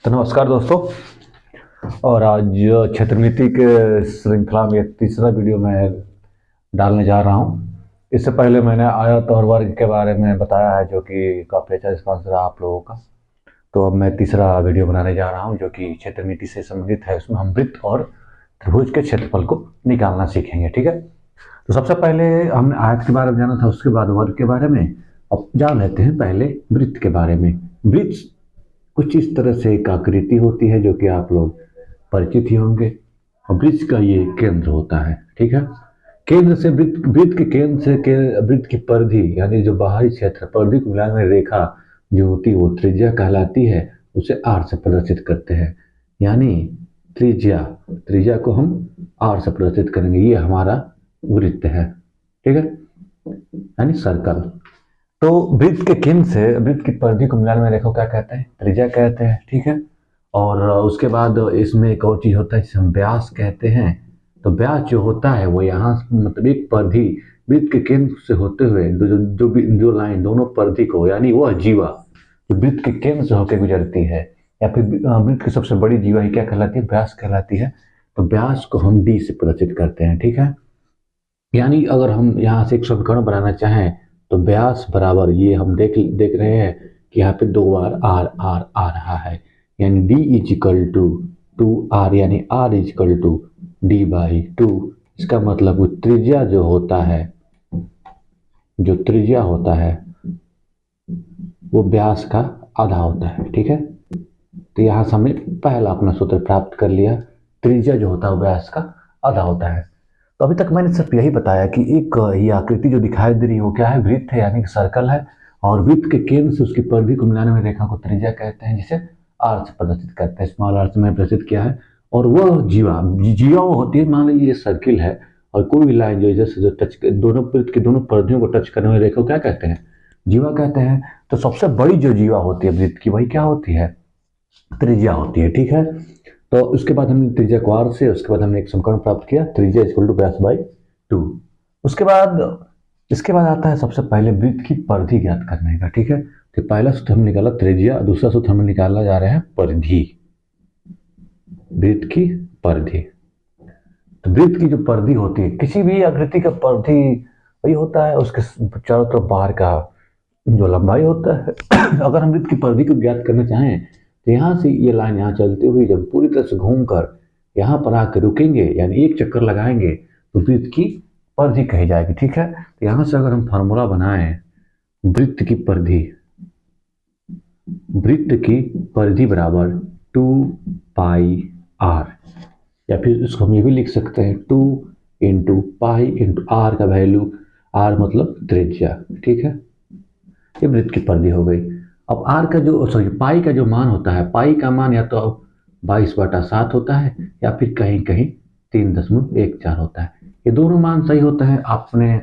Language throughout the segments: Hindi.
तो नमस्कार दोस्तों। और आज क्षेत्रनीति के श्रृंखला में एक तीसरा वीडियो मैं डालने जा रहा हूँ। इससे पहले मैंने आयत और वर्ग के बारे में बताया है, जो कि काफ़ी अच्छा रिस्पॉन्स रहा आप लोगों का। तो अब मैं तीसरा वीडियो बनाने जा रहा हूँ जो कि क्षेत्रनीति से संबंधित है। उसमें हम वृत्त और त्रिभुज के क्षेत्रफल को निकालना सीखेंगे, ठीक है। तो सबसे पहले हमने आयत के बारे में जाना था, उसके बाद वर्ग के बारे में। अब जान लेते हैं पहले वृत्त के बारे में। वृत्त कुछ इस तरह से एक आकृति होती है जो कि आप लोग परिचित ही होंगे। और वृत्त का ये केंद्र होता है, ठीक है। केंद्र से वृत्त वृत्त के केंद्र से वृत्त की परिधि यानी जो बाहरी क्षेत्र, परिधि को मिलाने में रेखा जो होती है वो त्रिज्या कहलाती है। उसे आर से प्रदर्शित करते हैं, यानी त्रिज्या त्रिज्या को हम आर से प्रदर्शित करेंगे। ये हमारा वृत्त है, ठीक है, यानी सर्कल। तो वृत्त के केंद्र से वृत्त की परिधि को मिलाने में रेखा को क्या कहते हैं? त्रिज्या कहते हैं, ठीक है। और उसके बाद इसमें एक और चीज होता है जिसे हम व्यास कहते हैं। तो व्यास जो होता है वो यहाँ मतलब एक परिधि वृत्त के केंद्र से होते हुए जो लाइन दोनों परिधि को, यानी वह जीवा जो वृत्त के केंद्र से होकर गुजरती है, या फिर वृत्त की सबसे बड़ी जीवा ही क्या कहलाती है? व्यास कहलाती है। तो व्यास को हम डी से प्रदर्शित करते हैं, ठीक है। यानी अगर हम यहाँ से एक समीकरण बनाना चाहें तो व्यास बराबर ये हम देख रहे हैं कि यहाँ पे दो बार आर आर आ रहा है, यानी d is equal to two r, यानी r is equal to d by two. इसका मतलब त्रिज्या जो होता है, जो त्रिज्या होता है वो व्यास का आधा होता है, ठीक है। तो यहाँ से हमने पहला अपना सूत्र प्राप्त कर लिया। त्रिज्या जो होता है वो व्यास का आधा होता है। तो अभी तक मैंने सिर्फ यही बताया कि एक ये आकृति जो दिखाई दे रही है वो क्या है? वृत्त है, यानी कि सर्कल है। और वृत्त के केंद्र से उसकी परिधि को मिलाने में रेखा को त्रिज्या कहते हैं, जिसे आर से प्रदर्शित करते हैं। स्मॉल आर से मैंने प्रदर्शित किया है। और वह जीवा जीवा वो होती है, मान लीजिए ये सर्किल है और कोई भी लाइन जो जैसे जो टच दोनों वृत्त की दोनों परिधियों को टच करने वाली रेखा को क्या कहते हैं? जीवा कहते हैं। तो सबसे बड़ी जो जीवा होती है वृत्त की, वही क्या होती है? त्रिज्या होती है, ठीक है। तो उसके बाद हमने त्रिज्या को आर से, उसके बाद हमने एक समीकरण प्राप्त किया, त्रिज्या इक्वल टू व्यास बाई टू। उसके बाद इसके बाद आता है सबसे पहले वृत्त की परिधि ज्ञात करने का, ठीक है। तो पहला सूत्र हमने निकाला त्रिज्या, दूसरा सूत्र हमें निकालना जा रहे हैं परिधि, वृत्त की परिधि। तो वृत्त की जो परिधि होती है, किसी भी आकृति का परिधि वही होता है उसके चारों तरफ बाहर का जो लंबाई होता है। अगर हम वृत्त की परिधि को ज्ञात करना चाहें तो यहाँ से ये लाइन यहाँ चलते हुए जब पूरी तरह से घूमकर यहाँ पर आकर रुकेंगे, यानी एक चक्कर लगाएंगे, तो वृत्त की परिधि कही जाएगी, ठीक है। तो यहाँ से अगर हम फॉर्मूला बनाएं, वृत्त की परिधि, वृत्त की परिधि बराबर 2 पाई आर, या फिर इसको हम ये भी लिख सकते हैं 2 इंटू पाई इंटू आर का वैल्यू, आर मतलब त्रिज्या, ठीक है। ये वृत्त की परिधि हो गई। अब आर का जो सॉरी पाई का जो मान होता है, पाई का मान या तो 22/7 होता है या फिर कहीं कहीं 3.14 होता है। ये दोनों मान सही होता है। आपने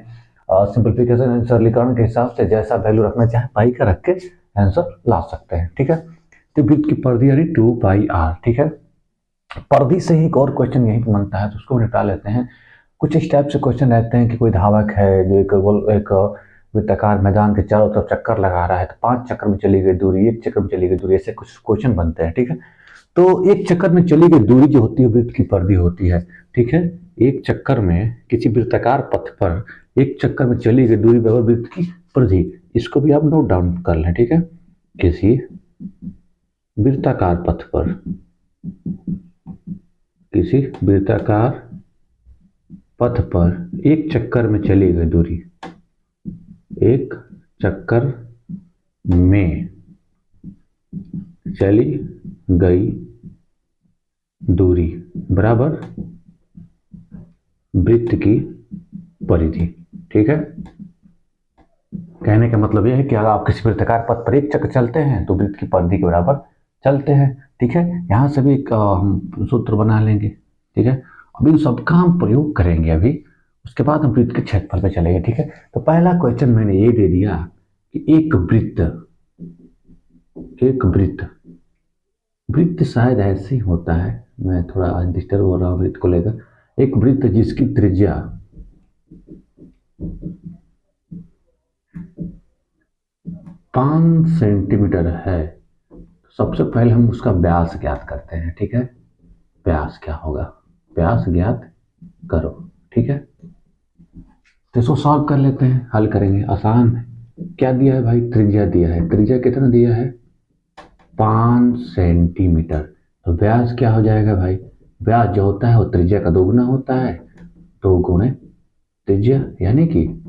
सिंपलीफिकेशन सरलीकरण के हिसाब से जैसा वैल्यू रखना चाहे पाई का रख के आंसर ला सकते हैं, ठीक है। तो वृत्त की परिधि यानी 2 पाई आर, ठीक है। परिधि से ही एक और क्वेश्चन यहीं पर बनता है, तो उसको निपटा लेते हैं। कुछ इस टाइप से क्वेश्चन रहते हैं कि कोई धावक है जो एक वृत्ताकार मैदान के चारों तरफ चक्कर लगा रहा है, तो 5 चक्कर में चली गई दूरी, 1 चक्कर में चली गई दूरी, ऐसे कुछ क्वेश्चन बनते हैं, ठीक है। तो एक चक्कर में चली गई दूरी जो होती है वृत्त की परिधि होती है, ठीक है। एक चक्कर में किसी वृत्ताकार पथ पर एक चक्कर में चली गई दूरी बराबर वृत्त की परिधि। इसको भी आप नोट डाउन कर लें, ठीक है। किसी वृत्ताकार पथ पर, किसी वृत्ताकार पथ पर एक चक्कर में चली गई दूरी, एक चक्कर में चली गई दूरी बराबर वृत्त की परिधि, ठीक है। कहने का मतलब यह है कि अगर आप किसी वृत्ताकार पथ पर एक चक्कर चलते हैं तो वृत्त की परिधि के बराबर चलते हैं, ठीक है। यहां से भी एक हम सूत्र बना लेंगे, ठीक है। अभी इन सबका हम प्रयोग करेंगे अभी, उसके बाद हम वृत्त के क्षेत्रफल पे चलेंगे, ठीक है। तो पहला क्वेश्चन मैंने ये दे दिया कि एक वृत्त, एक वृत्त, वृत्त शायद ऐसे ही होता है, मैं थोड़ा आज डिस्टर्ब हो रहा हूँ वृत्त को लेकर। एक वृत्त जिसकी त्रिज्या 5 सेंटीमीटर है, सबसे पहले हम उसका व्यास ज्ञात करते हैं, ठीक है। व्यास क्या होगा, व्यास ज्ञात करो, ठीक है। तो इसको सॉल्व कर लेते हैं, हल करेंगे, आसान है। क्या दिया है भाई, त्रिज्या दिया है। त्रिज्या कितना दिया है, 5 सेंटीमीटर। तो व्यास क्या हो जाएगा भाई, व्यास जो होता है वो त्रिज्या का दोगुना होता है, 2 गुणे त्रिज्या, यानी कि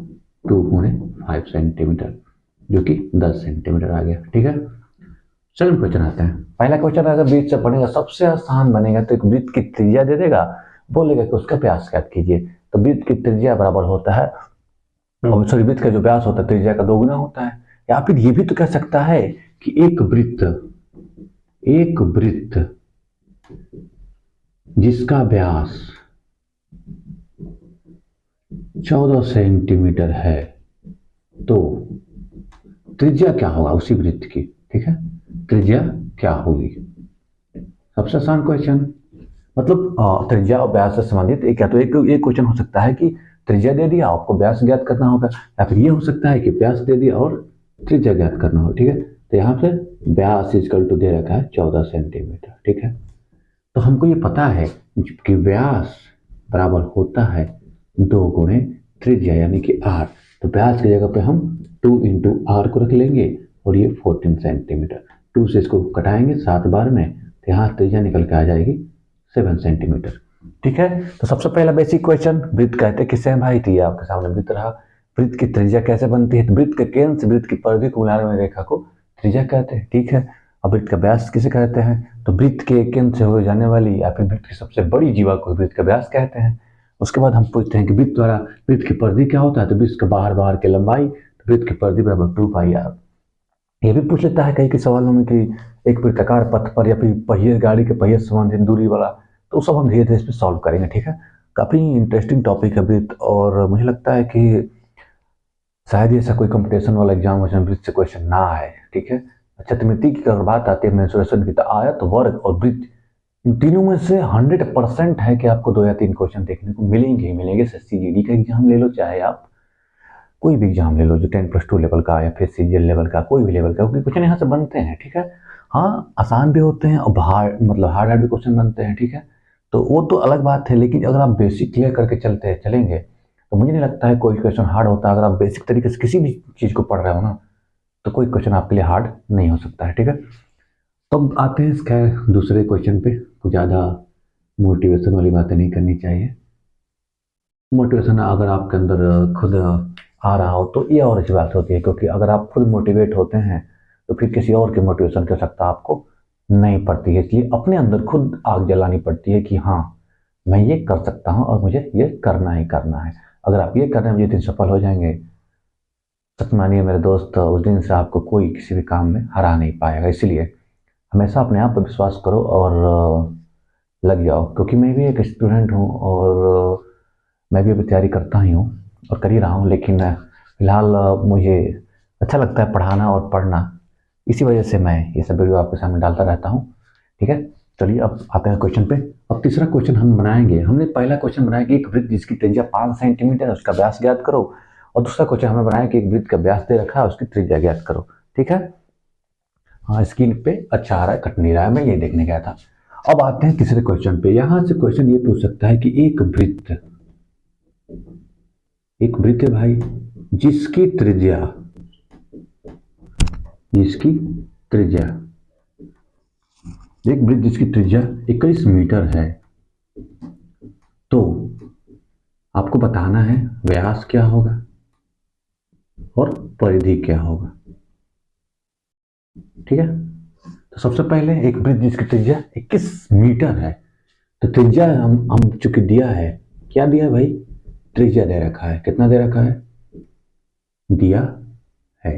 2 गुणे 5 सेंटीमीटर, जो कि 10 सेंटीमीटर आ गया, ठीक है। चलो क्वेश्चन आते हैं। पहला क्वेश्चन अगर वृत्त से पढ़ेगा सबसे आसान बनेगा। तो एक वृत्त की त्रिज्या दे देगा, बोलेगा कि उसका व्यास ज्ञात कीजिए। तो वृत्त की त्रिज्या बराबर होता है, सॉरी, वृत्त का जो व्यास होता है त्रिज्या का दोगुना होता है। या फिर ये भी तो कह सकता है कि एक वृत्त जिसका व्यास 14 सेंटीमीटर है, तो त्रिज्या क्या होगा उसी वृत्त की, ठीक है। त्रिज्या क्या होगी, सबसे आसान क्वेश्चन। मतलब त्रिज्या और व्यास से संबंधित एक, या तो एक क्वेश्चन हो सकता है कि त्रिज्या दे दिया, आपको व्यास ज्ञात करना होगा, या फिर ये हो सकता है कि व्यास दे दिया और त्रिज्या ज्ञात करना हो, ठीक है। तो यहाँ पे व्यास इक्वल टू दे रखा है 14 सेंटीमीटर, ठीक है। तो हमको ये पता है कि व्यास बराबर होता है 2 गुणे त्रिज्या, यानी कि r। तो व्यास की जगह पे हम 2 इंटू आर को रख लेंगे, और ये 14 सेंटीमीटर। 2 से इसको कटाएंगे 7 बार में, तो यहाँ त्रिज्या निकल के आ जाएगी 7 सेंटीमीटर, ठीक है। तो सबसे पहला बेसिक क्वेश्चन, वृत्त कहते किसे हैं भाई, तो ये आपके सामने वृत्त रहा। वृत्त की त्रिज्या कैसे बनती है, तो वृत्त के केंद्र से वृत्त की परिधि को मिलाने वाली रेखा को त्रिज्या कहते हैं, ठीक है। अब वृत्त का व्यास किसे कहते हैं, तो वृत्त के केंद्र से हो जाने वाली या फिर वृत्त की सबसे बड़ी जीवा को वृत्त का व्यास कहते हैं। उसके बाद हम पूछते हैं कि वृत्त द्वारा वृत्त की परिधि क्या होता है, तो वृत्त का बाहर की लंबाई, तो वृत्त की परिधि बराबर 2 पाई आर। ये भी पूछ लेता है कई सवालों में कि एक वृत्ताकार पथ पर या फिर पहिए, गाड़ी के पहिए से संबंधित दूरी वाला, तो सब हम धीरे धीरे इसमें सॉल्व करेंगे, ठीक है। काफी इंटरेस्टिंग टॉपिक है वृत्त, और मुझे लगता है कि शायद ऐसा कोई कंपटीशन वाला एग्जाम वृत्त से क्वेश्चन ना आए, ठीक है। अच्छा, त्रिमिति की अगर बात आती है मेंसुरेशन की, तो आयत, वर्ग और वृत्त, इन तीनों में से 100% है कि आपको 2 या 3 क्वेश्चन देखने को मिलेंगे ही मिलेंगे। एसएससी का एग्जाम ले लो, चाहे आप कोई भी एग्जाम ले लो, जो 10+2 लेवल का या फिर सीजीएल लेवल का, कोई भी लेवल का, क्योंकि क्वेश्चन यहाँ से बनते हैं, ठीक है। हाँ, आसान भी होते हैं और हार्ड भी क्वेश्चन बनते हैं, ठीक है। तो वो तो अलग बात है, लेकिन अगर आप बेसिक क्लियर करके चलेंगे, तो मुझे नहीं लगता है कोई क्वेश्चन हार्ड होता है। अगर आप बेसिक तरीके से किसी भी चीज़ को पढ़ रहे हो ना, तो कोई क्वेश्चन आपके लिए हार्ड नहीं हो सकता है, ठीक है। तो अब आते हैं इसके दूसरे क्वेश्चन पे। कुछ ज़्यादा मोटिवेशन वाली बातें नहीं करनी चाहिए। मोटिवेशन अगर आपके अंदर खुद आ रहा हो तो ये और अच्छी बात होती है, क्योंकि अगर आप खुद मोटिवेट होते हैं तो फिर किसी और की मोटिवेशन की आवश्यकता आपको नहीं पड़ती है। इसलिए अपने अंदर खुद आग जलानी पड़ती है कि हाँ, मैं ये कर सकता हूँ और मुझे ये करना ही करना है। अगर आप ये करने में जिस दिन सफल हो जाएंगे, सच मानिए मेरे दोस्त, उस दिन से आपको कोई किसी भी काम में हरा नहीं पाएगा। इसलिए हमेशा अपने आप पर विश्वास करो और लग जाओ, क्योंकि मैं भी एक स्टूडेंट हूँ और मैं भी अभी तैयारी करता ही हूँ और कर ही रहा हूँ। लेकिन फिलहाल मुझे अच्छा लगता है पढ़ाना और पढ़ना, इसी वजह से मैं ये सब वीडियो आपके सामने डालता रहता हूँ, ठीक है। चलिए अब आते हैं क्वेश्चन पे। अब तीसरा क्वेश्चन हम बनाएंगे। हमने पहला क्वेश्चन बनाया कि एक वृत्त जिसकी त्रिज्या 5 सेंटीमीटर है उसका व्यास ज्ञात करो, और दूसरा क्वेश्चन हमने बनाया कि एक वृत्त का व्यास दे रखा है उसकी त्रिज्या ज्ञात करो, ठीक है। हाँ, स्क्रीन पे अच्छा आ रहा है, कट नहीं रहा है, मैं ये देखने गया था। अब आते हैं तीसरे क्वेश्चन पे। यहाँ से क्वेश्चन ये पूछ सकता है कि एक वृत्त है भाई, जिसकी त्रिज्या एक वृत्त जिसकी त्रिज्या 21 मीटर है, तो आपको बताना है व्यास क्या होगा और परिधि क्या होगा, ठीक है। तो सबसे पहले एक वृत्त जिसकी त्रिज्या 21 मीटर है, तो त्रिज्या हम चूंकि दिया है, क्या दिया है भाई, त्रिज्या दे रखा है। कितना दे रखा है, दिया है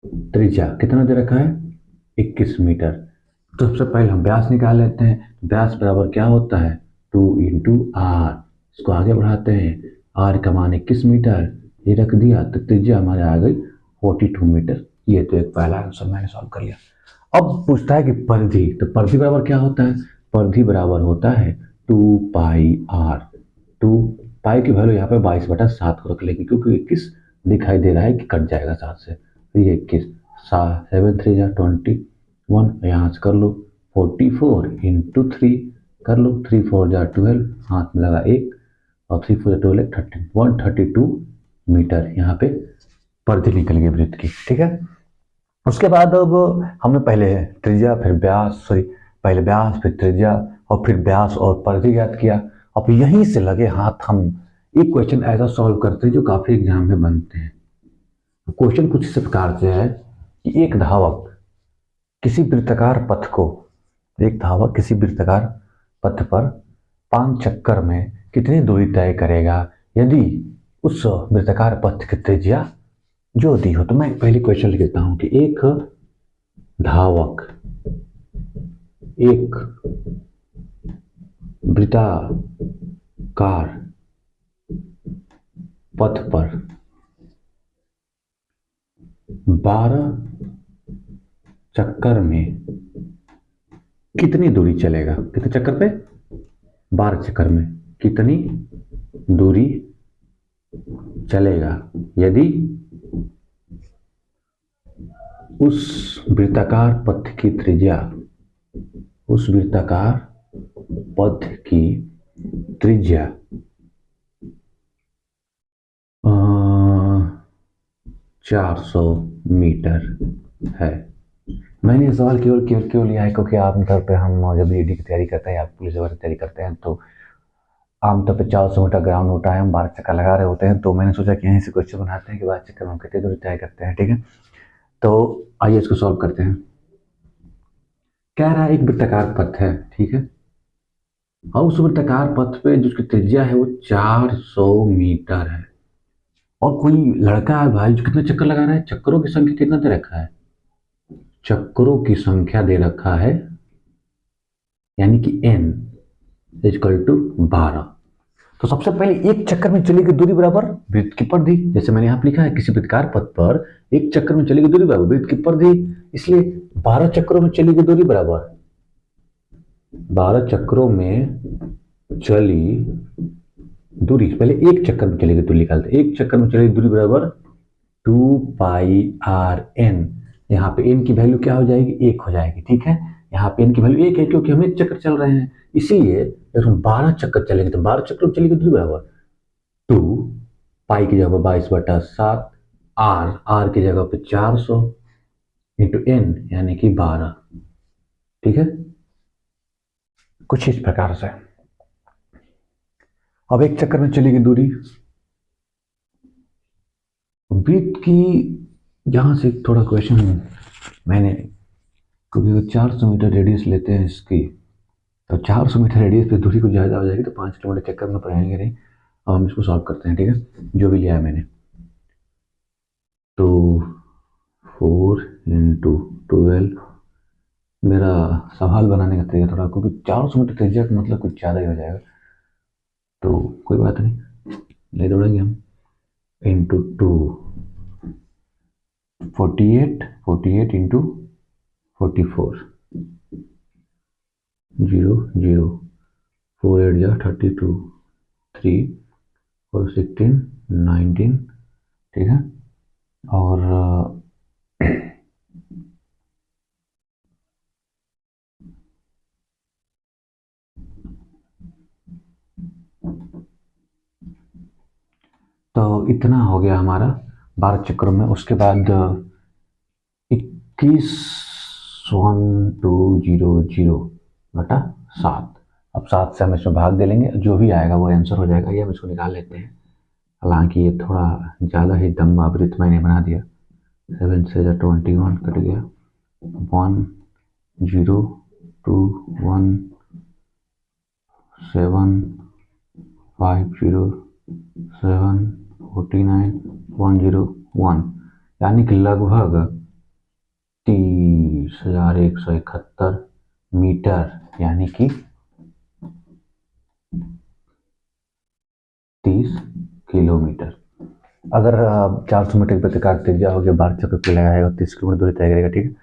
त्रिज्या कितना दे रखा है, 21 मीटर। तो सबसे पहले हम व्यास निकाल लेते हैं। व्यास बराबर क्या होता है, 2 इंटू आर। इसको आगे बढ़ाते हैं, आर का मान 21 मीटर, ये रख दिया, तो त्रिज्या हमारे आ गई 42 मीटर। ये तो एक पहला आंसर मैंने सॉल्व कर लिया। अब पूछता है कि परिधि, तो परिधि बराबर क्या होता है, परिधि बराबर होता है 2 पाई आर। 2 पाई की वैल्यू यहाँ पे 22/7 को रख लेंगे, क्योंकि 21 दिखाई दे रहा है कि कट जाएगा 7 से, तो ये 21, 7 3 जा 20, 1 यहाँ से कर लो, 44 इंटू 3 कर लो, 3 4 जा 12, हाथ में लगा 1 और 3 4 जा 12 13, 132 मीटर यहाँ पे परिधि निकल गई वृत्त की। ठीक है, उसके बाद अब हमने पहले त्रिज्या फिर व्यास, सॉरी पहले व्यास फिर त्रिज्या और फिर व्यास और परिधि ज्ञात किया। अब यहीं से लगे हाथ हम एक क्वेश्चन ऐसा सॉल्व करते हैं जो काफी एग्जाम में बनते हैं। क्वेश्चन कुछ इस प्रकार से है कि एक धावक किसी वृत्ताकार पथ को, एक धावक किसी वृत्ताकार पथ पर 5 चक्कर में कितनी दूरी तय करेगा यदि उस वृत्ताकार पथ की त्रिज्या जो दी हो। तो मैं पहले क्वेश्चन लिख देता हूं कि एक धावक एक वृत्ताकार पथ पर 12 चक्कर में कितनी दूरी चलेगा, कितने चक्कर पे, 12 चक्कर में कितनी दूरी चलेगा यदि उस वृत्ताकार पथ की त्रिज्या, उस वृत्ताकार पथ की त्रिज्या 400 मीटर है। मैंने ये सवाल क्यों लिया है क्योंकि आमतौर पे हम जब ईडी की तैयारी करते हैं या पुलिस वगैरह की तैयारी करते हैं तो आमतौर पे 400 मीटर ग्राउंड होता है, हम 12 चक्कर लगा रहे होते हैं। तो मैंने सोचा कि यहीं से क्वेश्चन बनाते हैं कि 12 चक्कर में हम कितनी दूरी तय करते हैं। ठीक है, तो आइए इसको सॉल्व करते हैं। कह रहा है एक वृत्ताकार पथ है, ठीक है, और उस वृत्ताकार पथ पे जिसकी त्रिज्या है वो 400 मीटर है और कोई लड़का है भाई जो कितने चक्कर लगा रहा है, चक्करों की संख्या कितना दे रखा है, चक्करों की संख्या दे रखा है यानी कि n इक्वल टू 12। तो सबसे पहले एक चक्कर में चलेगी दूरी बराबर वृत्त की परिधि, जैसे मैंने यहाँ लिखा है किसी वृत्ताकार पथ पर एक चक्कर में चलेगी दूरी बराबर वृत्त की परिधि, इसलिए 12 चक्करों में चलेगी दूरी बराबर 12 चक्करों में चली दूरी, पहले एक चक्कर में चलेगी दूरी निकालते, एक चक्कर में चलेगी दूरी बराबर 2 पाई आर एन। यहाँ पे n की वैल्यू क्या हो जाएगी, 1 हो जाएगी। ठीक है, यहाँ पे n की वैल्यू 1 है क्योंकि हम एक चक्कर चल रहे हैं, इसीलिए अगर हम 12 चक्कर चलेंगे तो 12 चक्कर में चलेगी दूरी बराबर 2 पाई की जगह 22/7 आर की जगह पे 400 इंटू n यानी कि 12। ठीक है, कुछ इस प्रकार से। अब एक चक्कर में चलेगी दूरी वृत्त की, यहां से थोड़ा क्वेश्चन मैंने, क्योंकि 400 मीटर रेडियस लेते हैं इसकी, तो 400 मीटर रेडियस पे दूरी कुछ ज़्यादा हो जाएगी तो 5 किलोमीटर चक्कर में पड़ेंगे नहीं। अब हम इसको सॉल्व करते हैं। ठीक है, जो भी लिया है मैंने, तो 4 इंटू 12, मेरा सवाल बनाने का तरीका थोड़ा, क्योंकि 400 मीटर त्रिज्या का मतलब कुछ ज़्यादा ही हो जाएगा, तो कोई बात नहीं, ले दौड़ेंगे हम। इंटू 2 48 इंटू 44 0 0 4 8 जा 32 3 और 16 19। ठीक है, और तो इतना हो गया हमारा 12 चक्करों में। उसके बाद 21,1200/7, अब 7 से हम इसमें भाग दे लेंगे, जो भी आएगा वो आंसर हो जाएगा। ये हम इसको निकाल लेते हैं, हालांकि ये थोड़ा ज़्यादा ही लंबा वृत्त मैंने बना दिया। 7 से 21 कट गया, 1 0 2 1 7 5 0 7 49 101, यानी कि लगभग 30,171 मीटर, यानी कि 30 किलोमीटर। अगर 400 मीटर वृत्ताकार त्रिज्या हो गया, 12 चक्कर पे लगाएगा 30 किलोमीटर दूरी तय करेगा। ठीक है,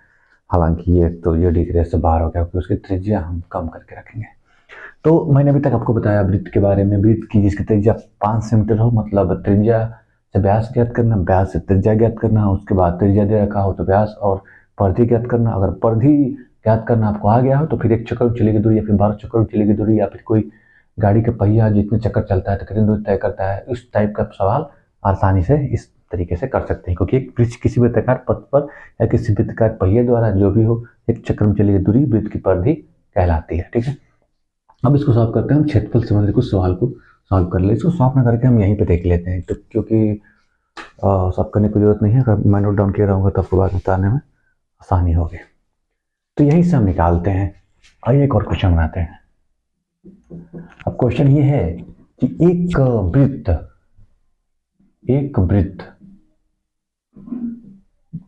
हालांकि ये तो ये डिग्री से बाहर हो गया क्योंकि उसकी त्रिज्या हम कम करके रखेंगे। तो मैंने अभी तक आपको बताया वृत्त के बारे में, वृत्त की जिसकी त्रिज्या 5 सेंटीमीटर हो, मतलब त्रिज्या से व्यास ज्ञात करना, व्यास से त्रिज्या ज्ञात करना, उसके बाद त्रिज्या दे रखा हो तो व्यास और परिधि ज्ञात करना। अगर परिधि ज्ञात करना आपको आ गया हो तो फिर एक चक्कर में चली गई दूरी या फिर 12 चक्कर में चली गई दूरी, या फिर कोई गाड़ी का पहिया जितने चक्कर चलता है तो कितनी दूरी तय करता है, इस टाइप का सवाल आसानी से इस तरीके से कर सकते हैं, क्योंकि एक वृत्त किसी वृत्ताकार पथ पर या किसी वृत्ताकार पहिए द्वारा जो भी हो एक चक्कर में चली गई दूरी वृत्त की परिधि कहलाती है। ठीक है, अब इसको सॉल्व करते हैं। हम क्षेत्रफल संबंधी कुछ सवाल को सॉल्व कर ले। इसको सॉल्व ना करके हम यहीं पे देख लेते हैं, तो क्योंकि सॉल्व करने की जरूरत नहीं है। अगर मैं नोट डाउन किया रहूँगा तो आपको बाद में बताने में आसानी होगी। तो यहीं से हम निकालते हैं। आइए एक और क्वेश्चन बनाते हैं। अब क्वेश्चन ये है कि एक वृत्त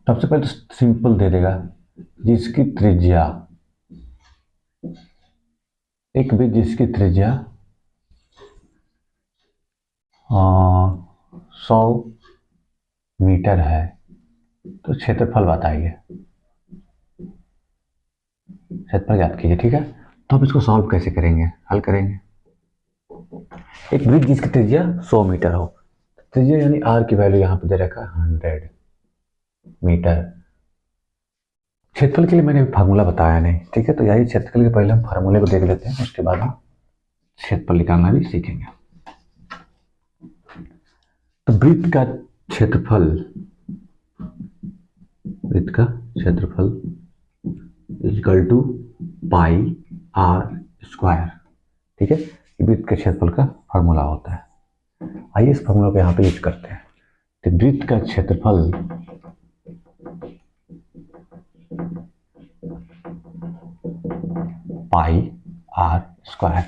सबसे पहले तो सिंपल दे देगा जिसकी त्रिज्या, एक वृत्त जिसकी त्रिज्या 100 मीटर है, तो क्षेत्रफल बताइए, क्षेत्रफल ज्ञात कीजिए। ठीक है, तो अब इसको सॉल्व कैसे करेंगे, हल करेंगे। एक वृत्त जिसकी त्रिज्या 100 मीटर हो, त्रिज्या यानी आर की वैल्यू यहाँ पे दे रखा है 100 मीटर। क्षेत्रफल के लिए मैंने फार्मूला बताया नहीं, ठीक है, तो यही क्षेत्रफल के पहले हम फार्मूले को देख लेते हैं, उसके बाद हम क्षेत्रफल निकालना भी सीखेंगे। तो वृत्त का क्षेत्रफल equal to pi R square. ठीक है, वृत्त के क्षेत्रफल का फार्मूला होता है। आइए इस फार्मूला को यहाँ पे यूज करते हैं। तो वृत्त का क्षेत्रफल पाई आर स्क्वायर।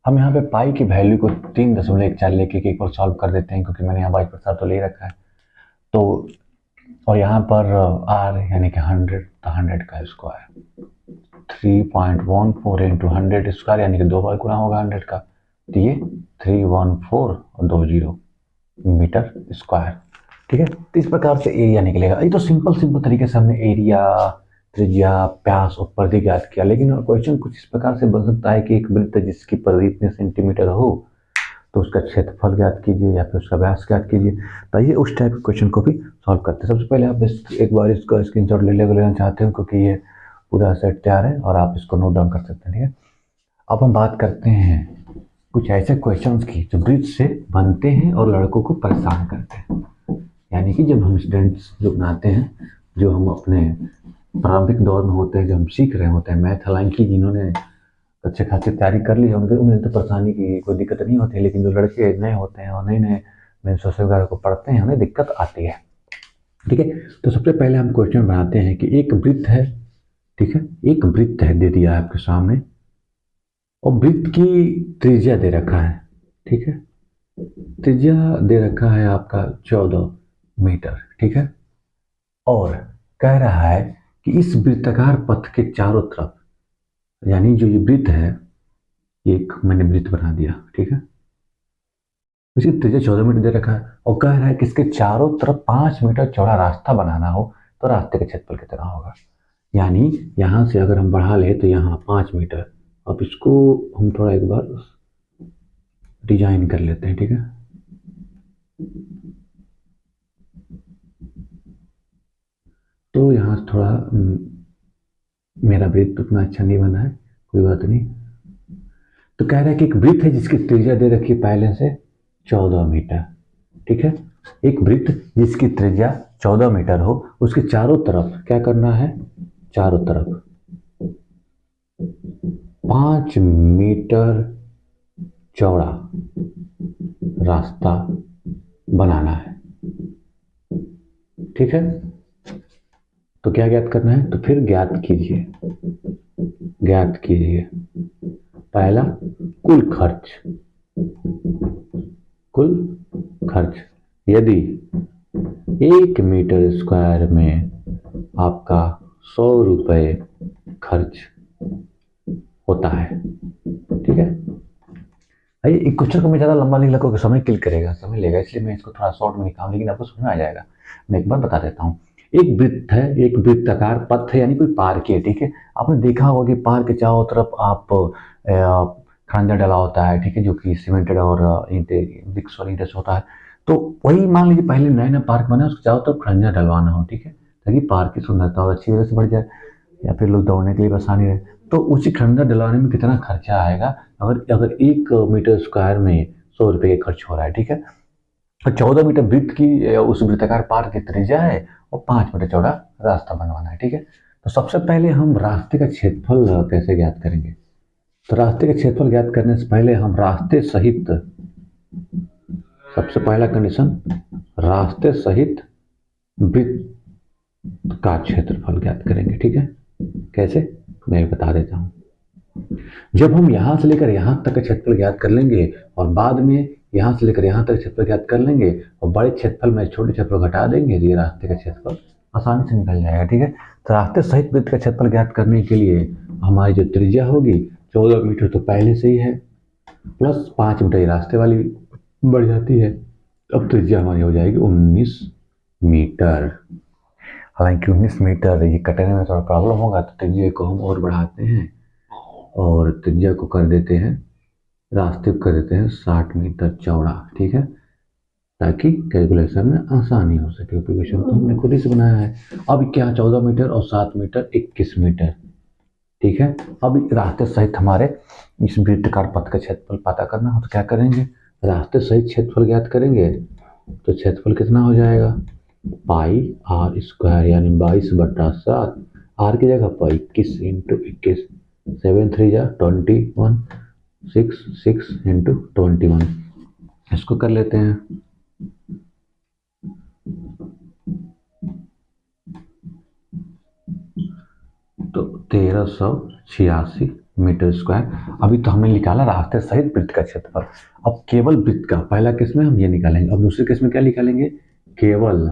हम यहाँ पे पाई की वैल्यू को 3.14 लेके एक बार सॉल्व कर देते हैं, क्योंकि मैंने यहाँ बाई पर तो ले रखा है। तो और यहाँ पर आर यानी कि 100, तो 100 का स्क्वायर 3.14 इंटू 100 स्क्वायर यानी कि 2 बार गुना होगा 100 का, तो ये 314 और 20 मीटर स्क्वायर। ठीक है, तो इस प्रकार से एरिया निकलेगा। ये तो सिंपल तरीके से हमने एरिया, त्रिज्या, व्यास और परिधि ज्ञात किया, लेकिन क्वेश्चन कुछ इस प्रकार से बन सकता है कि एक वृत्त जिसकी परिधि इतने सेंटीमीटर हो तो उसका क्षेत्रफल ज्ञात कीजिए या फिर उसका व्यास ज्ञात कीजिए। तो ये उस टाइप के क्वेश्चन को भी सॉल्व करते हैं। सबसे पहले आप एक बार इसका स्क्रीनशॉट लेना चाहते हो, क्योंकि ये पूरा सेट तैयार है और आप इसको नोट डाउन कर सकते हैं। ठीक है, अब हम बात करते हैं कुछ ऐसे क्वेश्चंस की जो वृत्त से बनते हैं और लड़कों को परेशान करते हैं। यानी कि जब हम स्टूडेंट्स जो बनाते हैं, जो हम अपने प्रारंभिक दौर में होते हैं, जो हम सीख रहे होते हैं मैथ, हालांकि जिन्होंने अच्छे खासी तैयारी कर ली है उन्हें तो परेशानी की कोई दिक्कत नहीं होती है, लेकिन जो लड़के नए होते हैं और नए मेंस वगैरह को पढ़ते हैं उन्हें दिक्कत आती है। ठीक है, तो सबसे पहले हम क्वेश्चन बनाते हैं कि एक वृत्त है। ठीक है, एक वृत्त है दे दिया है आपके सामने और वृत्त की त्रिज्या दे रखा है। ठीक है, त्रिज्या दे रखा है आपका 14 मीटर। ठीक है, और कह रहा है कि इस वृत्ताकार पथ के चारों तरफ, यानी जो ये वृत्त है, एक मैंने वृत्त बना दिया। ठीक है, इसकी त्रिज्या 14 मीटर दे रखा है और कह रहा है कि इसके चारों तरफ 5 मीटर चौड़ा रास्ता बनाना हो तो रास्ते का क्षेत्रफल कितना होगा। यानी यहाँ से अगर हम बढ़ा ले तो यहाँ 5 मीटर। अब इसको हम थोड़ा एक बार डिजाइन कर लेते हैं। ठीक है, तो यहाँ थोड़ा मेरा वृत्त उतना अच्छा नहीं बना है, कोई बात नहीं। तो कह रहा है कि एक वृत्त है जिसकी त्रिज्या दे रखी है पहले से 14 मीटर। ठीक है, एक वृत्त जिसकी त्रिज्या 14 मीटर हो, उसके चारों तरफ क्या करना है, चारों तरफ 5 मीटर चौड़ा रास्ता बनाना है। ठीक है, तो क्या ज्ञात करना है, तो फिर ज्ञात कीजिए पहला कुल खर्च। यदि 1 मीटर स्क्वायर में आपका 100 रुपये खर्च होता है। ठीक है, भाई क्वेश्चन को मैं ज़्यादा लंबा नहीं लगा, समय किल करेगा, समय लेगा, इसलिए मैं इसको थोड़ा शॉर्ट में निकालूं, लेकिन आपको समझ में आ जाएगा। मैं एक बार बता देता हूँ। एक वृत्त है, एक वृत्ताकार पथ है, यानी कोई पार्क है। ठीक है, आपने देखा होगा कि पार्क के चारों तरफ आप खंजर डला होता है। ठीक है, जो कि सीमेंटेड और ईंटें, ब्रिक्स और ईंटें से होता है। तो वही मान लीजिए पहले नया पार्क बना, उसके चारों तरफ खंजर डलवाना हो। ठीक है, ताकि पार्क की सुंदरता और अच्छी वजह से बढ़ जाए, या फिर लोग दौड़ने के लिए आसानी रहे। तो उसी खंडर डलवाने में कितना खर्चा आएगा? अगर अगर 1 मीटर स्क्वायर में 100 रुपये का खर्च हो रहा है, ठीक है, और 14 मीटर वृत्त की उस वृत्ताकार पार्क की त्रिज्या है और 5 मीटर चौड़ा रास्ता बनवाना है, ठीक है। तो सबसे पहले हम रास्ते का क्षेत्रफल कैसे ज्ञात करेंगे? तो रास्ते का क्षेत्रफल ज्ञात करने से पहले हम रास्ते सहित, सबसे पहला कंडीशन, रास्ते सहित वृत्त का क्षेत्रफल ज्ञात करेंगे, ठीक है। कैसे, मैं बता देता हूँ। जब हम यहां से लेकर यहां तक का क्षेत्रफल ज्ञात कर लेंगे और बाद में यहां से लेकर यहां तक क्षेत्रफल ज्ञात कर लेंगे और बड़े क्षेत्रफल में छोटे क्षेत्रफल घटा देंगे, तो ये रास्ते का क्षेत्रफल आसानी से निकल जाएगा, ठीक है। तो रास्ते सहित वृत्त का क्षेत्रफल ज्ञात करने के लिए हमारी जो त्रिज्या होगी 14 मीटर तो पहले से ही है, प्लस 5 मीटर ये रास्ते वाली बढ़ जाती है। अब त्रिज्या हमारी हो जाएगी 19 मीटर। हालांकि 19 मीटर ये कटने में थोड़ा प्रॉब्लम होगा, तो त्रिज्या को हम और बढ़ाते हैं और त्रिज्या को कर देते हैं, रास्ते को कर देते हैं 60 मीटर चौड़ा, ठीक है, ताकि कैलकुलेशन में आसानी हो सके। एप्लीकेशन तो हमने खुद ही से बनाया है। अब क्या, 14 मीटर और 7 मीटर 21 मीटर, ठीक है। अब रास्ते सहित हमारे इस वृत्ताकार पथ का क्षेत्रफल पता करना हो तो क्या करेंगे, रास्ते सहित क्षेत्रफल ज्ञात करेंगे। तो क्षेत्रफल कितना हो जाएगा, पाई आर स्क्वायर यानी 22/7, आर की जगह पर 21 इंटू 21, 7 3 जा 21, 6 इंटू 21, इसको कर लेते हैं। तो 1386 मीटर स्क्वायर। अभी तो हमने निकाला रास्ते सहित वृत्त का क्षेत्रफल। अब केवल वृत्त का, पहला केस में हम ये निकालेंगे, अब दूसरे केस में क्या निकालेंगे, केवल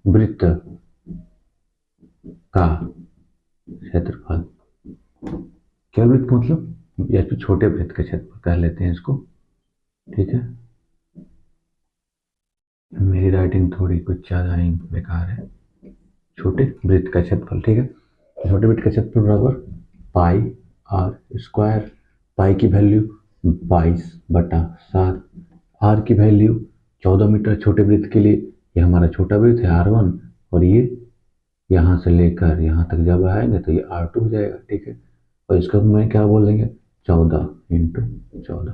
वृत्त का क्षेत्रफल। केवल वृत्त मतलब या फिर छोटे वृत्त का क्षेत्रफल कह लेते हैं इसको, ठीक है। मेरी राइटिंग थोड़ी कुछ ज्यादा ही बेकार है। छोटे वृत्त का क्षेत्रफल, ठीक है। छोटे वृत्त का क्षेत्रफल बराबर पाई आर स्क्वायर, पाई की वैल्यू 22/7, आर की वैल्यू 14 मीटर छोटे वृत्त के लिए, ये हमारा छोटा वृत्त है R1, और ये यहाँ से लेकर यहाँ तक जब आएंगे तो ये R2 हो जाएगा, ठीक है। और इसका मैं क्या बोल देंगे, 14 इंटू 14,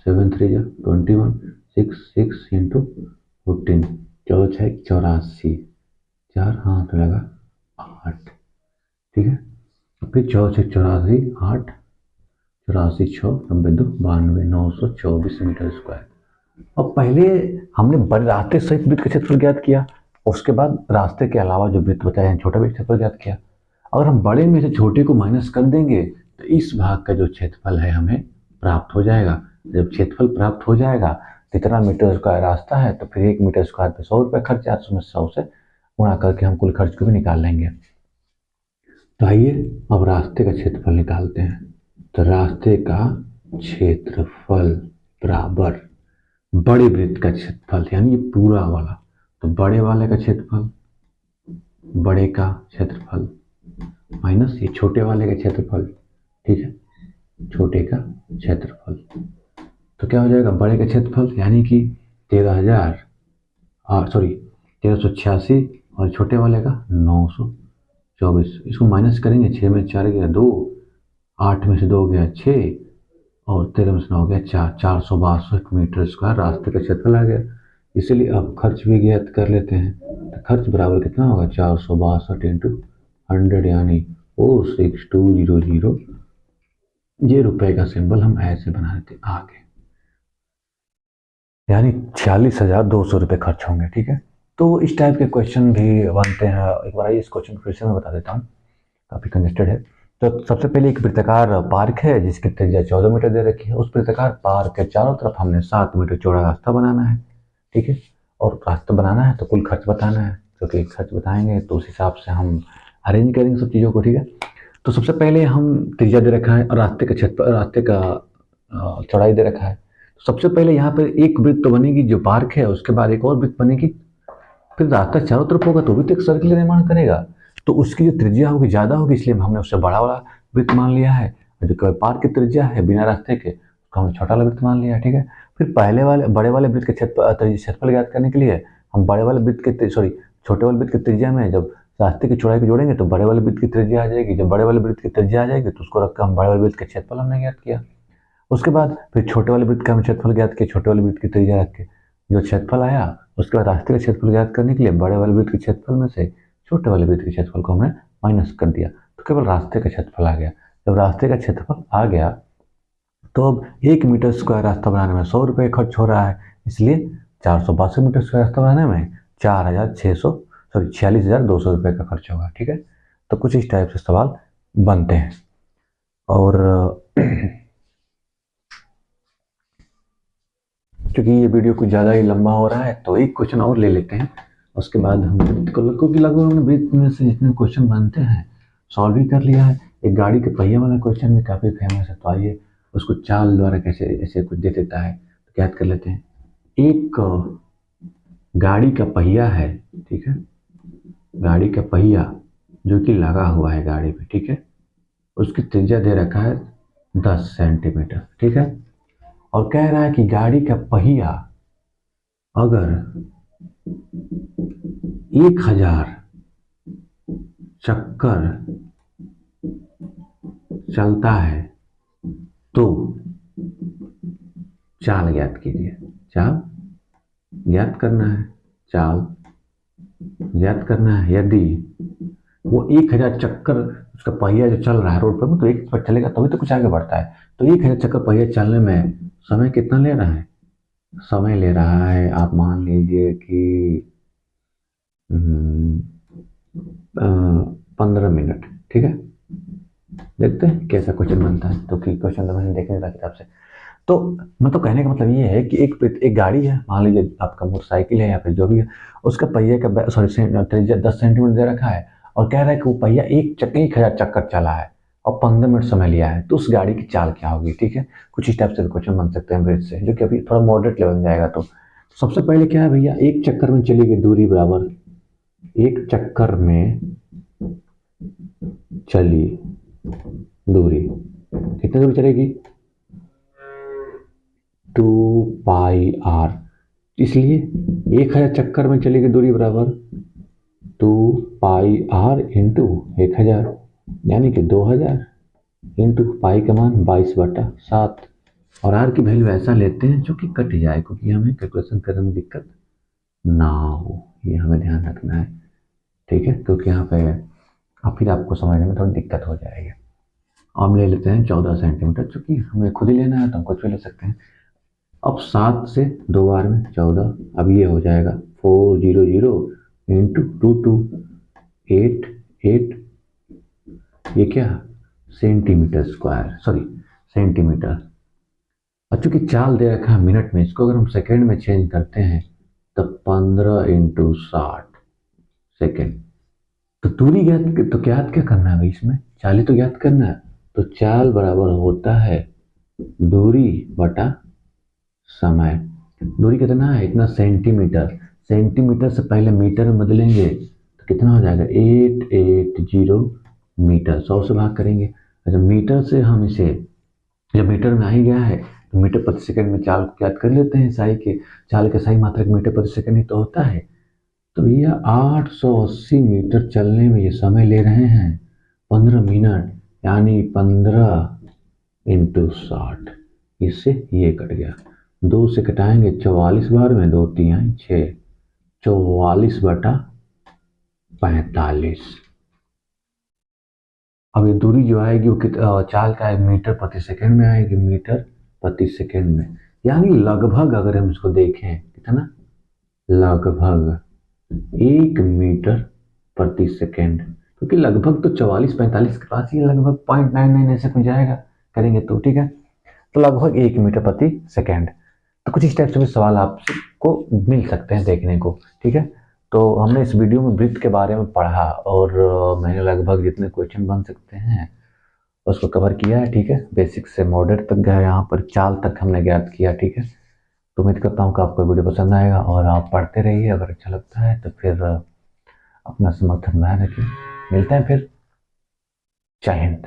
7 3 जा 21, 6 इंटू 14, 14 6 84, 4 हाथ लगा 8, ठीक है। फिर 4 6 84, 8 84 6 92 92 924 मीटर स्क्वायर। अब पहले हमने बड़े रास्ते सहित वृत्त का क्षेत्रफल ज्ञात किया, उसके बाद रास्ते के अलावा जो वृत्त बचा है छोटा वृत्त क्षेत्रफल ज्ञात किया। अगर हम बड़े में से छोटे को माइनस कर देंगे तो इस भाग का जो क्षेत्रफल है हमें प्राप्त हो जाएगा। जब क्षेत्रफल प्राप्त हो जाएगा, जितना मीटर स्क्वायर रास्ता है, तो फिर 1 मीटर स्क्वायर पे 100 रुपये खर्च है, उसमें 100 से गुणा करके हम कुल खर्च को भी निकाल लेंगे। तो आइए अब रास्ते का क्षेत्रफल निकालते हैं। तो रास्ते का क्षेत्रफल बराबर बड़े वृत्त का क्षेत्रफल, यानी ये पूरा वाला, तो बड़े वाले का क्षेत्रफल, बड़े का क्षेत्रफल माइनस ये छोटे वाले का क्षेत्रफल, ठीक है, छोटे का क्षेत्रफल। तो क्या हो जाएगा, बड़े का क्षेत्रफल यानी कि 1386 और छोटे वाले का 924। इसको माइनस करेंगे, 6 में 4 गया 2, 8 में से 2 गया 6 और 13 में से 9 गया 4, 462 मीटर स्क्वायर रास्ते का क्षेत्रफल आ गया। इसीलिए अब खर्च भी ज्ञात कर लेते हैं। तो खर्च बराबर कितना होगा, 462 इंटू 100 यानी 06200। ये रुपए का सिंबल हम ऐसे बना देते आगे, यानी 46,200 रुपये खर्च होंगे, ठीक है। तो इस टाइप के क्वेश्चन भी बनते हैं। एक बार इस क्वेश्चन को फिर से मैं बता देता हूँ, काफ़ी कंजेस्टेड है। तो सबसे पहले एक वृत्ताकार पार्क है जिसकी त्रिज्या 14 मीटर दे रखी है। उस वृत्ताकार पार्क के चारों तरफ हमने 7 मीटर चौड़ा रास्ता बनाना है, ठीक है। और रास्ता बनाना है तो कुल खर्च बताना है, क्योंकि खर्च बताएंगे तो उस हिसाब से हम अरेंज करेंगे सब चीज़ों को, ठीक है। तो सबसे पहले हम त्रिज्या दे रखा है और रास्ते का क्षेत्र, रास्ते का चौड़ाई दे रखा है। तो सबसे पहले यहाँ पर एक वृत्त तो बनेगी जो पार्क है, उसके बाद एक और वृत्त बनेगी, फिर रास्ता चारों तरफ होगा तो भी तो एक सर्किल निर्माण करेगा। तो उसकी जो त्रिज्या होगी ज़्यादा होगी, इसलिए हमने उससे बड़ा वाला वृत्त मान लिया है। और जो केवल पार्क की त्रिज्या है बिना रास्ते के, उसको हमने छोटा वाला वृत्त मान लिया है, ठीक है। फिर पहले वाले बड़े वाले वृत्त के क्षेत्रफल ज्ञात करने के लिए हम बड़े वाले वृत्त के छोटे वाले वृत्त की त्रिज्या में जब रास्ते की चौड़ाई को जोड़ेंगे तो बड़े वाले वृत्त की त्रिज्या आ जाएगी। जब बड़े वाले वृत्त की त्रिज्या आ जाएगी तो उसको रखकर हम बड़े वाले वृत्त के क्षेत्रफल हमने ज्ञात किया। उसके बाद फिर छोटे वाले वृत्त का हम क्षेत्रफल ज्ञात किया, छोटे वाले वृत्त की त्रिज्या रख के जो क्षेत्रफल आया, उसके बाद रास्ते का क्षेत्रफल ज्ञात करने के लिए बड़े वाले वृत्त के क्षेत्रफल में से छोटे वाले वृत्त के क्षेत्रफल को हमने माइनस कर दिया, तो केवल रास्ते का क्षेत्रफल आ गया। जब रास्ते का क्षेत्रफल आ गया तो अब 1 मीटर स्क्वायर रास्ता बनाने में 100 रुपये खर्च हो रहा है, इसलिए 462 मीटर स्क्वायर रास्ता बनाने में 46,200 रुपये का खर्च होगा। ठीक है, तो कुछ इस टाइप से सवाल बनते हैं। और क्योंकि ये वीडियो कुछ ज़्यादा ही लंबा हो रहा है तो एक क्वेश्चन और ले लेते हैं, उसके बाद हम क्योंकि लगभग हमने वृत्त में से जितने क्वेश्चन बनते हैं सॉल्व भी कर लिया है। एक गाड़ी के पहिया वाला क्वेश्चन भी काफ़ी फेमस है, तो आइए उसको चाल द्वारा कैसे ऐसे कुछ दे देता है तो याद कर लेते हैं। एक गाड़ी का पहिया है, ठीक है, गाड़ी का पहिया जो कि लगा हुआ है गाड़ी पे, ठीक है, उसकी त्रिज्या दे रखा है 10 सेंटीमीटर, ठीक है, और कह रहा है कि गाड़ी का पहिया अगर 1000 चक्कर चलता है तो चाल ज्ञात कीजिए। चाल ज्ञात करना है, चाल ज्ञात करना है। यदि वो 1000 चक्कर उसका पहिया जो चल रहा है रोड पर में, तो 1 पर चलेगा तभी तो कुछ आगे बढ़ता है, तो 1000 चक्कर पहिया चलने में समय कितना ले रहा है? समय ले रहा है, आप मान लीजिए कि 15 मिनट। ठीक है, देखते हैं कैसा क्वेश्चन बनता है। तो क्वेश्चन तो मैंने देखने था किताब से। तो मतलब कहने का मतलब ये है कि एक गाड़ी है, मान लीजिए आपका मोटरसाइकिल है या फिर जो भी है, उसका पहिए का त्रिज्या 10 सेंटीमीटर दे रखा है और कह रहा है कि वो पहिया 1000 चक्कर चला है और 15 मिनट समय लिया है, तो उस गाड़ी की चाल क्या होगी। ठीक है, कुछ इस टाइप से क्वेश्चन बन सकते हैं ब्रिज से, जो कि अभी थोड़ा मॉडरेट लेवल में जाएगा। तो सबसे पहले क्या है भैया, एक चक्कर में चली गई दूरी बराबर, एक चक्कर में चली दूरी कितनी दूरी चलेगी? 2πr, इसलिए 1000 चक्कर में चलेगी दूरी बराबर 2πr इंटू 1000, यानी कि 2000 इंटू पाई का मान 22/7, और आर की वैल्यू ऐसा लेते हैं जो कि कट जाए, क्योंकि हमें कैलकुलेशन करने में दिक्कत ना हो, ये हमें ध्यान रखना है। ठीक है, क्योंकि यहाँ पे अब फिर आपको समझने में थोड़ी दिक्कत हो जाएगी। हम ले लेते हैं 14 सेंटीमीटर, चूंकि हमें खुद ही लेना है तो हम कुछ भी ले सकते हैं। अब 7 से 2 बार में 14, अब ये हो जाएगा 400 इंटू 8 ये क्या सेंटीमीटर स्क्वायर, सॉरी सेंटीमीटर। और चूंकि चाल दे रखा है मिनट में, इसको अगर हम सेकेंड में चेंज करते हैं तो 15 इंटू 60 सेकेंड। तो दूरी ज्ञात, तो ज्ञात क्या करना है भाई, इसमें चाल ही तो ज्ञात करना है। तो चाल बराबर होता है दूरी बटा समय। दूरी कितना है? इतना सेंटीमीटर, सेंटीमीटर से पहले मीटर में बदलेंगे तो कितना हो जाएगा? 880 मीटर। 100 से भाग करेंगे। अच्छा, मीटर से हम इसे, जब मीटर में आ ही गया है तो मीटर प्रति सेकंड में चाल को याद कर लेते हैं। सही के चाल के सही मात्रक मीटर प्रति सेकंड ही तो होता है। तो यह 880 मीटर चलने में ये समय ले रहे हैं 15 मिनट, यानी 15 इंटू 60। इससे ये कट गया, 2 से कटाएंगे 44 बार में, 2 3 6, 44/45। अब ये दूरी जो आएगी वो चाल का मीटर प्रति सेकंड में आएगी, मीटर प्रति सेकंड में, यानी लगभग अगर हम इसको देखें कितना, लगभग 1 मीटर प्रति सेकंड, क्योंकि लगभग तो 44-45 के पास ही लगभग 0.99 ऐसे कुछ जाएगा करेंगे तो। ठीक है, तो लगभग 1 मीटर प्रति सेकंड। तो कुछ इस टाइप से भी सवाल आपको मिल सकते हैं देखने को। ठीक है, तो हमने इस वीडियो में वृत्त के बारे में पढ़ा और मैंने लगभग जितने क्वेश्चन बन सकते हैं उसको कवर किया है। ठीक है, बेसिक से मॉडरेट तक गया, यहाँ पर चाल तक हमने ज्ञात किया। ठीक है, तो उम्मीद करता हूँ कि आपको वीडियो पसंद आएगा और आप पढ़ते रहिए। अगर अच्छा लगता है तो फिर अपना समर्थन बनाए रखिए। मिलते हैं फिर। जय हिंद।